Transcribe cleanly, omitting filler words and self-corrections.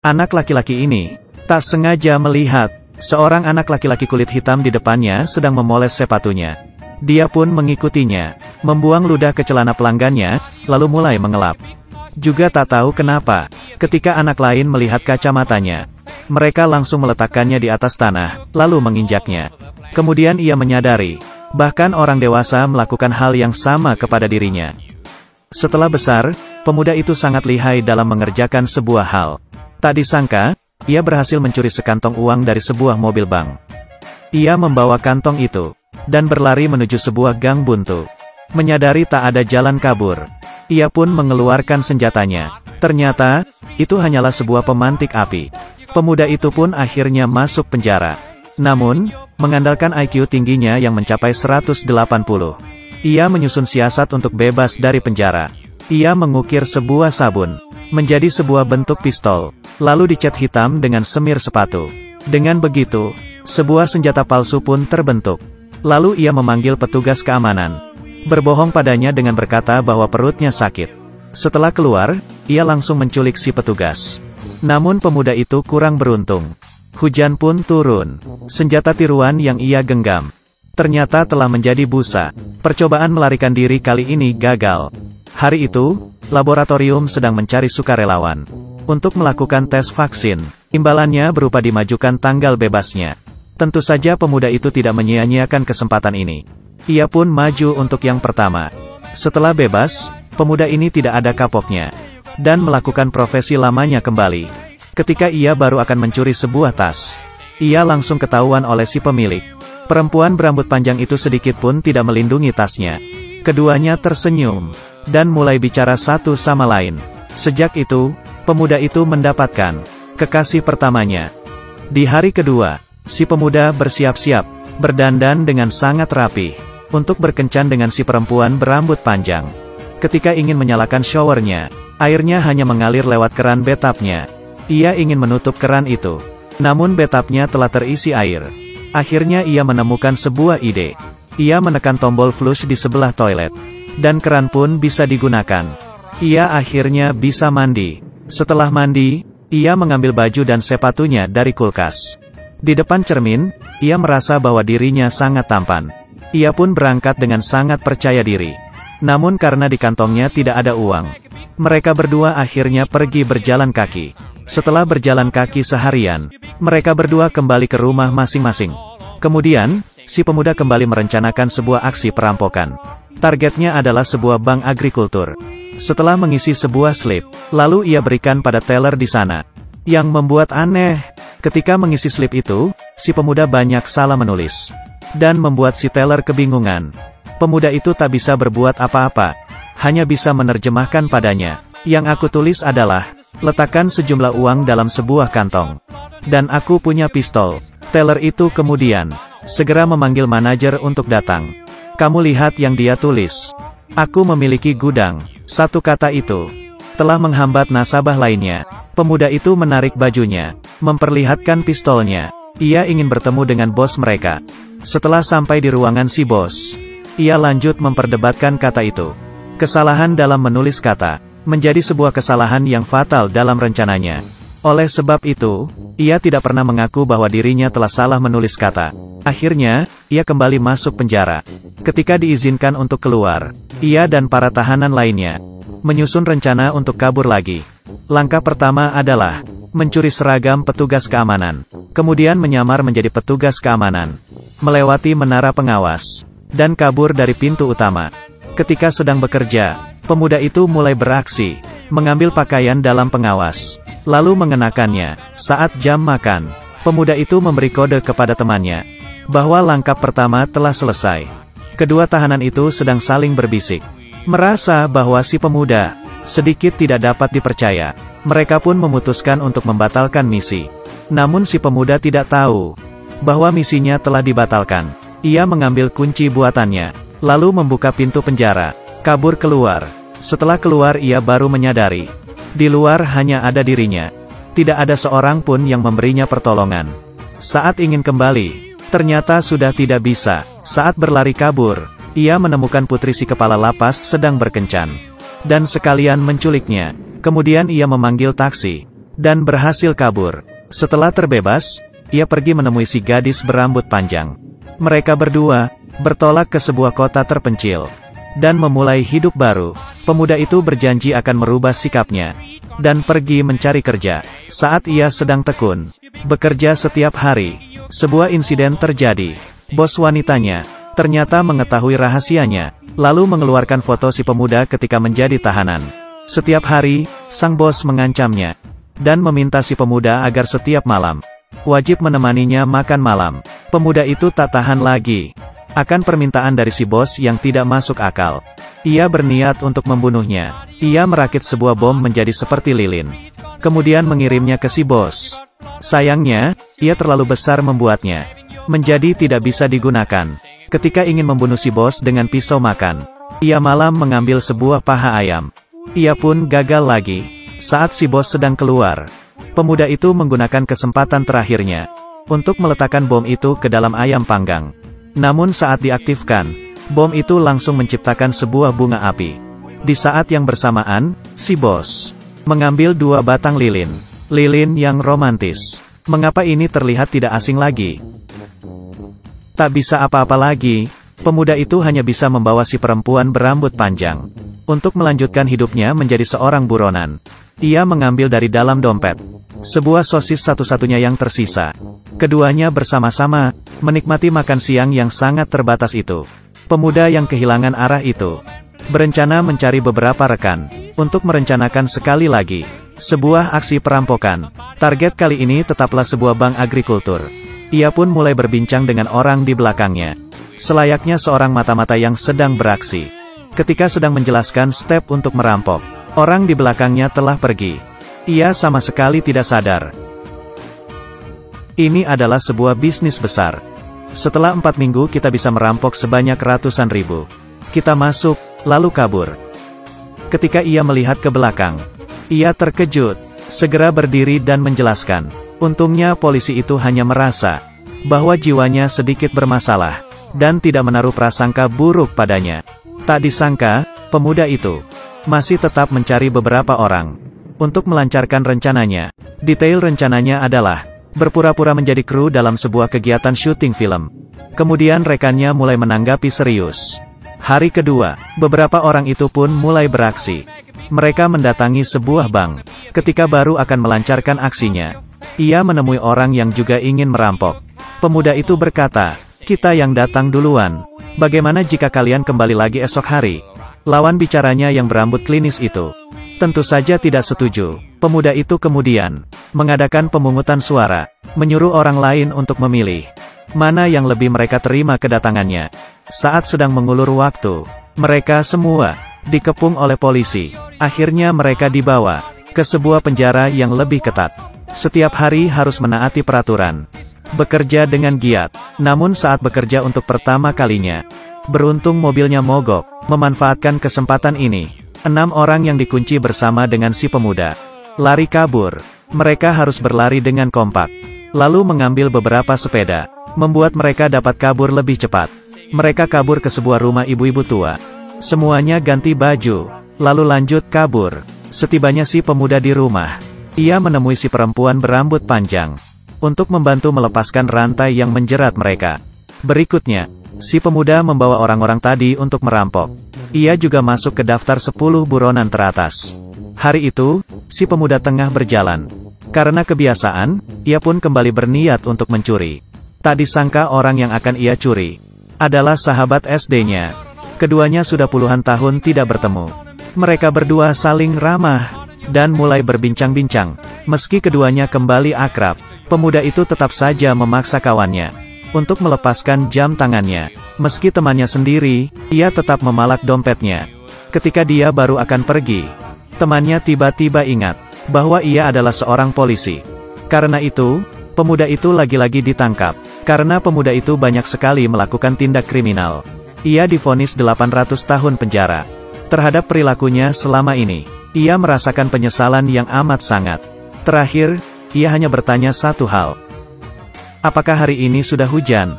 Anak laki-laki ini tak sengaja melihat seorang anak laki-laki kulit hitam di depannya sedang memoles sepatunya. Dia pun mengikutinya, membuang ludah ke celana pelanggannya, lalu mulai mengelap. Juga tak tahu kenapa, ketika anak lain melihat kacamatanya, mereka langsung meletakkannya di atas tanah, lalu menginjaknya. Kemudian ia menyadari, bahkan orang dewasa melakukan hal yang sama kepada dirinya. Setelah besar, pemuda itu sangat lihai dalam mengerjakan sebuah hal. Tak disangka, ia berhasil mencuri sekantong uang dari sebuah mobil bank. Ia membawa kantong itu, dan berlari menuju sebuah gang buntu. Menyadari tak ada jalan kabur, ia pun mengeluarkan senjatanya. Ternyata, itu hanyalah sebuah pemantik api. Pemuda itu pun akhirnya masuk penjara. Namun, mengandalkan IQ tingginya yang mencapai 180, ia menyusun siasat untuk bebas dari penjara. Ia mengukir sebuah sabun menjadi sebuah bentuk pistol, lalu dicat hitam dengan semir sepatu. Dengan begitu, sebuah senjata palsu pun terbentuk. Lalu ia memanggil petugas keamanan, berbohong padanya dengan berkata bahwa perutnya sakit. Setelah keluar, ia langsung menculik si petugas. Namun pemuda itu kurang beruntung. Hujan pun turun. Senjata tiruan yang ia genggam ternyata telah menjadi busa. Percobaan melarikan diri kali ini gagal. Hari itu, laboratorium sedang mencari sukarelawan untuk melakukan tes vaksin. Imbalannya berupa dimajukan tanggal bebasnya. Tentu saja pemuda itu tidak menyia-nyiakan kesempatan ini. Ia pun maju untuk yang pertama. Setelah bebas, pemuda ini tidak ada kapoknya, dan melakukan profesi lamanya kembali. Ketika ia baru akan mencuri sebuah tas, ia langsung ketahuan oleh si pemilik. Perempuan berambut panjang itu sedikit pun tidak melindungi tasnya. Keduanya tersenyum, dan mulai bicara satu sama lain. Sejak itu, pemuda itu mendapatkan kekasih pertamanya. Di hari kedua, si pemuda bersiap-siap, berdandan dengan sangat rapi, untuk berkencan dengan si perempuan berambut panjang. Ketika ingin menyalakan showernya, airnya hanya mengalir lewat keran bathtubnya. Ia ingin menutup keran itu, namun bathtubnya telah terisi air. Akhirnya ia menemukan sebuah ide. Ia menekan tombol flush di sebelah toilet, dan keran pun bisa digunakan. Ia akhirnya bisa mandi. Setelah mandi, ia mengambil baju dan sepatunya dari kulkas. Di depan cermin, ia merasa bahwa dirinya sangat tampan. Ia pun berangkat dengan sangat percaya diri. Namun karena di kantongnya tidak ada uang, mereka berdua akhirnya pergi berjalan kaki. Setelah berjalan kaki seharian, mereka berdua kembali ke rumah masing-masing. Kemudian, si pemuda kembali merencanakan sebuah aksi perampokan. Targetnya adalah sebuah bank agrikultur. Setelah mengisi sebuah slip, lalu ia berikan pada teller di sana. Yang membuat aneh, ketika mengisi slip itu, si pemuda banyak salah menulis, dan membuat si teller kebingungan. Pemuda itu tak bisa berbuat apa-apa, hanya bisa menerjemahkan padanya. Yang aku tulis adalah, letakkan sejumlah uang dalam sebuah kantong, dan aku punya pistol. Teller itu kemudian segera memanggil manajer untuk datang. Kamu lihat yang dia tulis. Aku memiliki gudang. Satu kata itu telah menghambat nasabah lainnya. Pemuda itu menarik bajunya, memperlihatkan pistolnya. Ia ingin bertemu dengan bos mereka. Setelah sampai di ruangan si bos, ia lanjut memperdebatkan kata itu. Kesalahan dalam menulis kata menjadi sebuah kesalahan yang fatal dalam rencananya. Oleh sebab itu, ia tidak pernah mengaku bahwa dirinya telah salah menulis kata. Akhirnya, ia kembali masuk penjara. Ketika diizinkan untuk keluar, ia dan para tahanan lainnya menyusun rencana untuk kabur lagi. Langkah pertama adalah mencuri seragam petugas keamanan, kemudian menyamar menjadi petugas keamanan, melewati menara pengawas, dan kabur dari pintu utama. Ketika sedang bekerja, pemuda itu mulai beraksi, mengambil pakaian dalam pengawas, lalu mengenakannya. Saat jam makan, pemuda itu memberi kode kepada temannya, bahwa langkah pertama telah selesai. Kedua tahanan itu sedang saling berbisik. Merasa bahwa si pemuda sedikit tidak dapat dipercaya, mereka pun memutuskan untuk membatalkan misi. Namun si pemuda tidak tahu bahwa misinya telah dibatalkan. Ia mengambil kunci buatannya, lalu membuka pintu penjara, kabur keluar. Setelah keluar ia baru menyadari, di luar hanya ada dirinya. Tidak ada seorang pun yang memberinya pertolongan. Saat ingin kembali, ternyata sudah tidak bisa. Saat berlari kabur, ia menemukan putri si kepala lapas sedang berkencan, dan sekalian menculiknya. Kemudian ia memanggil taksi. dan berhasil kabur. Setelah terbebas, ia pergi menemui si gadis berambut panjang. Mereka berdua bertolak ke sebuah kota terpencil dan memulai hidup baru. Pemuda itu berjanji akan merubah sikapnya dan pergi mencari kerja. Saat ia sedang tekun bekerja setiap hari, sebuah insiden terjadi. Bos wanitanya ternyata mengetahui rahasianya, lalu mengeluarkan foto si pemuda ketika menjadi tahanan. Setiap hari, sang bos mengancamnya dan meminta si pemuda agar setiap malam wajib menemaninya makan malam. Pemuda itu tak tahan lagi akan permintaan dari si bos yang tidak masuk akal. Ia berniat untuk membunuhnya. Ia merakit sebuah bom menjadi seperti lilin, kemudian mengirimnya ke si bos. Sayangnya, ia terlalu besar membuatnya menjadi tidak bisa digunakan. Ketika ingin membunuh si bos dengan pisau makan, ia malah mengambil sebuah paha ayam. Ia pun gagal lagi. Saat si bos sedang keluar, pemuda itu menggunakan kesempatan terakhirnya untuk meletakkan bom itu ke dalam ayam panggang. Namun saat diaktifkan, bom itu langsung menciptakan sebuah bunga api. Di saat yang bersamaan, si bos mengambil 2 batang lilin. Lilin yang romantis. Mengapa ini terlihat tidak asing lagi? Tak bisa apa-apa lagi, pemuda itu hanya bisa membawa si perempuan berambut panjang untuk melanjutkan hidupnya menjadi seorang buronan. Ia mengambil dari dalam dompet sebuah sosis satu-satunya yang tersisa. Keduanya bersama-sama menikmati makan siang yang sangat terbatas itu. Pemuda yang kehilangan arah itu berencana mencari beberapa rekan untuk merencanakan sekali lagi sebuah aksi perampokan. Target kali ini tetaplah sebuah bank agrikultur. Ia pun mulai berbincang dengan orang di belakangnya, selayaknya seorang mata-mata yang sedang beraksi. Ketika sedang menjelaskan step untuk merampok, orang di belakangnya telah pergi. Ia sama sekali tidak sadar. Ini adalah sebuah bisnis besar. Setelah 4 minggu kita bisa merampok sebanyak ratusan ribu. Kita masuk, lalu kabur. Ketika ia melihat ke belakang, ia terkejut, segera berdiri dan menjelaskan. Untungnya polisi itu hanya merasa bahwa jiwanya sedikit bermasalah dan tidak menaruh prasangka buruk padanya. Tak disangka, pemuda itu masih tetap mencari beberapa orang untuk melancarkan rencananya. Detail rencananya adalah berpura-pura menjadi kru dalam sebuah kegiatan syuting film. Kemudian rekannya mulai menanggapi serius. Hari kedua, beberapa orang itu pun mulai beraksi. Mereka mendatangi sebuah bank. Ketika baru akan melancarkan aksinya, ia menemui orang yang juga ingin merampok. Pemuda itu berkata, "Kita yang datang duluan. Bagaimana jika kalian kembali lagi esok hari?" Lawan bicaranya yang berambut klinis itu tentu saja tidak setuju. Pemuda itu kemudian mengadakan pemungutan suara, menyuruh orang lain untuk memilih mana yang lebih mereka terima kedatangannya. Saat sedang mengulur waktu, mereka semua dikepung oleh polisi. Akhirnya mereka dibawa ke sebuah penjara yang lebih ketat. Setiap hari harus menaati peraturan, bekerja dengan giat. Namun saat bekerja untuk pertama kalinya, beruntung mobilnya mogok. Memanfaatkan kesempatan ini, 6 orang yang dikunci bersama dengan si pemuda lari kabur. Mereka harus berlari dengan kompak, lalu mengambil beberapa sepeda, membuat mereka dapat kabur lebih cepat. Mereka kabur ke sebuah rumah ibu-ibu tua. Semuanya ganti baju, lalu lanjut kabur. Setibanya si pemuda di rumah, ia menemui si perempuan berambut panjang untuk membantu melepaskan rantai yang menjerat mereka. Berikutnya, si pemuda membawa orang-orang tadi untuk merampok. Ia juga masuk ke daftar 10 buronan teratas. Hari itu, si pemuda tengah berjalan. Karena kebiasaan, ia pun kembali berniat untuk mencuri. Tak disangka orang yang akan ia curi adalah sahabat SD-nya. Keduanya sudah puluhan tahun tidak bertemu. Mereka berdua saling ramah dan mulai berbincang-bincang. Meski keduanya kembali akrab, pemuda itu tetap saja memaksa kawannya untuk melepaskan jam tangannya. Meski temannya sendiri, ia tetap memalak dompetnya. Ketika dia baru akan pergi, temannya tiba-tiba ingat bahwa ia adalah seorang polisi. Karena itu, pemuda itu lagi-lagi ditangkap. Karena pemuda itu banyak sekali melakukan tindak kriminal, ia divonis 800 tahun penjara. Terhadap perilakunya selama ini, ia merasakan penyesalan yang amat sangat. Terakhir, ia hanya bertanya satu hal. Apakah hari ini sudah hujan?